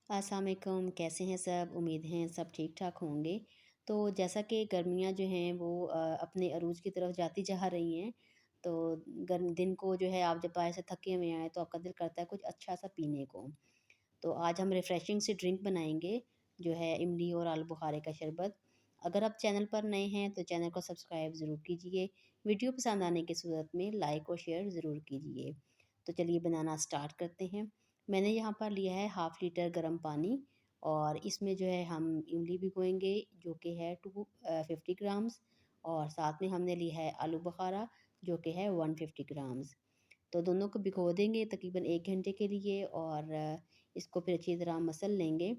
अस्सलाम वालेकुम, कैसे हैं सब? उम्मीद हैं सब ठीक-ठाक होंगे। तो जैसा कि गर्मियाँ जो हैं वो अपने अरूज की तरफ जाती जा रही हैं, तो गर्म दिन को जो है आप जब बाहर से थके हुए आएँ तो आपका दिल करता है कुछ अच्छा-सा पीने को। तो आज हम रिफ्रेशिंग सी ड्रिंक बनाएँगे, जो है इमली और आलू बुखारे का शरबत। अगर आप चैनल पर नए हैं तो चैनल को सब्सक्राइब ज़रूर कीजिए। वीडियो पसंद आने की सूरत में लाइक और शेयर ज़रूर कीजिए। तो चलिए बनाना स्टार्ट करते हैं। मैंने यहाँ पर लिया है हाफ़ लीटर गर्म पानी और इसमें जो है हम इमली भिगोएँगे जो कि है 50 ग्राम्स और साथ में हमने लिया है आलू बुखारा जो कि है 150 ग्राम्स। तो दोनों को भिगो देंगे तकरीबन 1 घंटे के लिए और इसको फिर अच्छी तरह मसल लेंगे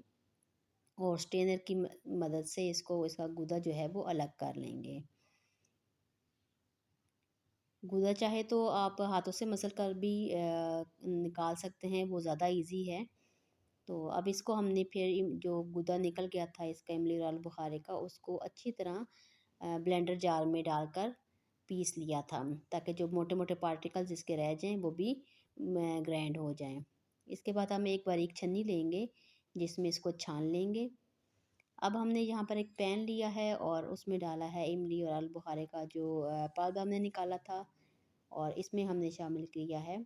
और स्ट्रेनर की मदद से इसका गूदा जो है वो अलग कर लेंगे। गूदा चाहे तो आप हाथों से मसल कर भी निकाल सकते हैं, वो ज़्यादा ईज़ी है। तो अब इसको हमने फिर जो गूदा निकल गया था इसका इमली और आलू बुखारे का उसको अच्छी तरह ब्लेंडर जार में डालकर पीस लिया था ताकि जो मोटे-मोटे पार्टिकल्स इसके रह जाएँ वो भी ग्राइंड हो जाएँ। इसके बाद हम एक बारीक छन्नी लेंगे जिसमें इसको छान लेंगे। अब हमने यहाँ पर एक पैन लिया है और उसमें डाला है इमली और आलू बुखारे का जो पल्प हमने निकाला था और इसमें हमने शामिल किया है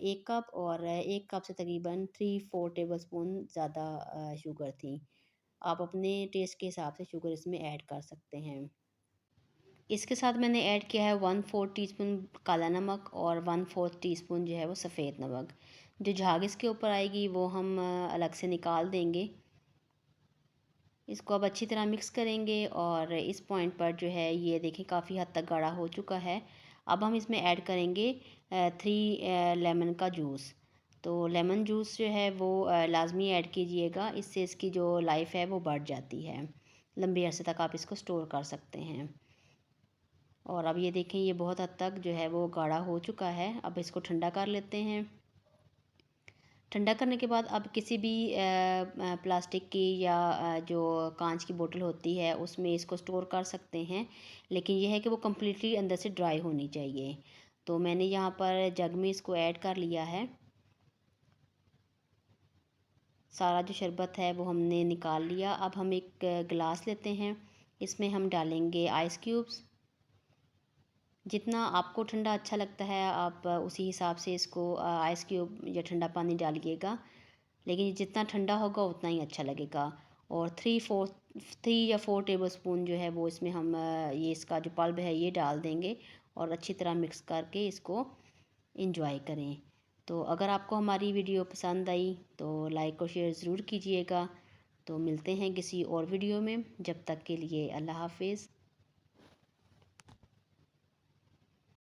1 कप और 1 कप से तकरीबन 3-4 टेबलस्पून ज़्यादा शुगर थी। आप अपने टेस्ट के हिसाब से शुगर इसमें ऐड कर सकते हैं। इसके साथ मैंने ऐड किया है 1/4 टीस्पून काला नमक और 1/4 टीस्पून जो है वो सफ़ेद नमक। जो झाग इसके ऊपर आएगी वो हम अलग से निकाल देंगे। इसको अब अच्छी तरह मिक्स करेंगे और इस पॉइंट पर जो है ये देखिए काफ़ी हद तक गाढ़ा हो चुका है। अब हम इसमें ऐड करेंगे 3 लेमन का जूस। तो लेमन जूस जो है वो लाज़मी ऐड कीजिएगा, इससे इसकी जो लाइफ़ है वो बढ़ जाती है। लंबे अरसे तक आप इसको स्टोर कर सकते हैं। और अब ये देखें ये बहुत हद तक जो है वो गाढ़ा हो चुका है। अब इसको ठंडा कर लेते हैं। ठंडा करने के बाद अब किसी भी प्लास्टिक की या जो कांच की बोतल होती है उसमें इसको स्टोर कर सकते हैं, लेकिन यह है कि वो कम्प्लीटली अंदर से ड्राई होनी चाहिए। तो मैंने यहाँ पर जग में इसको ऐड कर लिया है। सारा जो शरबत है वो हमने निकाल लिया। अब हम एक गिलास लेते हैं, इसमें हम डालेंगे आइस क्यूब्स। जितना आपको ठंडा अच्छा लगता है आप उसी हिसाब से इसको आइस क्यूब या ठंडा पानी डालिएगा, लेकिन जितना ठंडा होगा उतना ही अच्छा लगेगा। और 3 या 4 टेबलस्पून जो है वो इसमें हम ये इसका जो पल्प है ये डाल देंगे और अच्छी तरह मिक्स करके इसको इंजॉय करें। तो अगर आपको हमारी वीडियो पसंद आई तो लाइक और शेयर ज़रूर कीजिएगा। तो मिलते हैं किसी और वीडियो में, जब तक के लिए अल्लाह हाफिज़।